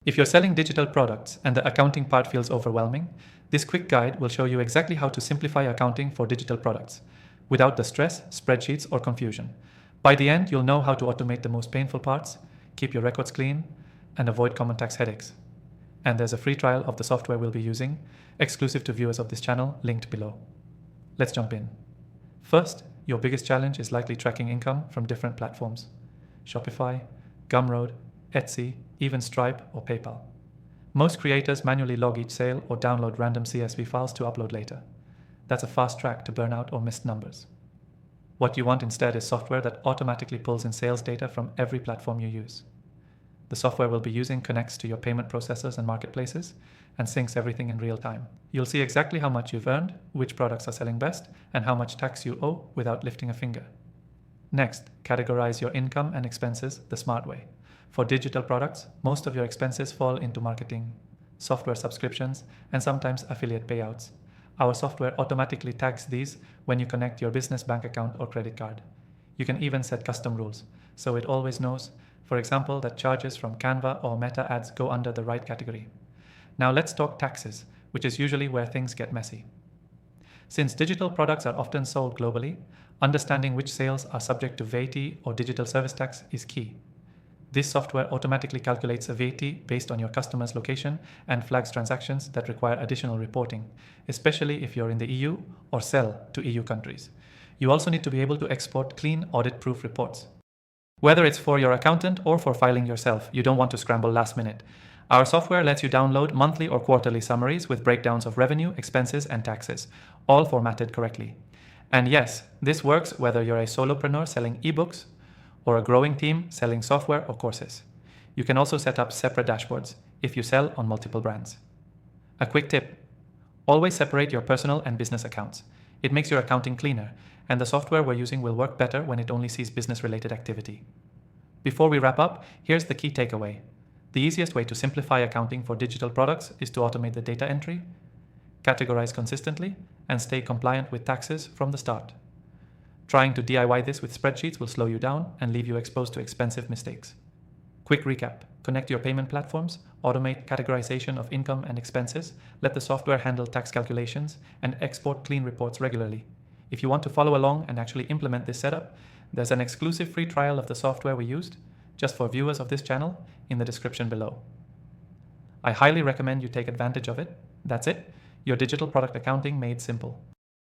If you're selling digital products and the accounting part feels overwhelming, this quick guide will show you exactly how to simplify accounting for digital products without the stress, spreadsheets, or confusion. By the end, you'll know how to automate the most painful parts, keep your records clean, and avoid common tax headaches. And there's a free trial of the software we'll be using, exclusive to viewers of this channel, linked below. Let's jump in. First, your biggest challenge is likely tracking income from different platforms: Shopify, Gumroad, Etsy, even Stripe or PayPal. Most creators manually log each sale or download random CSV files to upload later. That's a fast track to burnout or missed numbers. What you want instead is software that automatically pulls in sales data from every platform you use. The software we'll be using connects to your payment processors and marketplaces and syncs everything in real time. You'll see exactly how much you've earned, which products are selling best, and how much tax you owe without lifting a finger. Next, categorize your income and expenses the smart way. For digital products, most of your expenses fall into marketing, software subscriptions, and sometimes affiliate payouts. Our software automatically tags these when you connect your business bank account or credit card. You can even set custom rules, so it always knows, for example, that charges from Canva or Meta ads go under the right category. Now let's talk taxes, which is usually where things get messy. Since digital products are often sold globally, understanding which sales are subject to VAT or digital service tax is key. This software automatically calculates a VAT based on your customer's location and flags transactions that require additional reporting, especially if you're in the EU or sell to EU countries. You also need to be able to export clean, audit-proof reports. Whether it's for your accountant or for filing yourself, you don't want to scramble last minute. Our software lets you download monthly or quarterly summaries with breakdowns of revenue, expenses, and taxes, all formatted correctly. And yes, this works whether you're a solopreneur selling ebooks or a growing team selling software or courses. You can also set up separate dashboards if you sell on multiple brands. A quick tip: always separate your personal and business accounts. It makes your accounting cleaner, and the software we're using will work better when it only sees business-related activity. Before we wrap up, here's the key takeaway. The easiest way to simplify accounting for digital products is to automate the data entry, categorize consistently, and stay compliant with taxes from the start. Trying to DIY this with spreadsheets will slow you down and leave you exposed to expensive mistakes. Quick recap: connect your payment platforms, automate categorization of income and expenses, let the software handle tax calculations, and export clean reports regularly. If you want to follow along and actually implement this setup, there's an exclusive free trial of the software we used, just for viewers of this channel, in the description below. I highly recommend you take advantage of it. That's it, your digital product accounting made simple.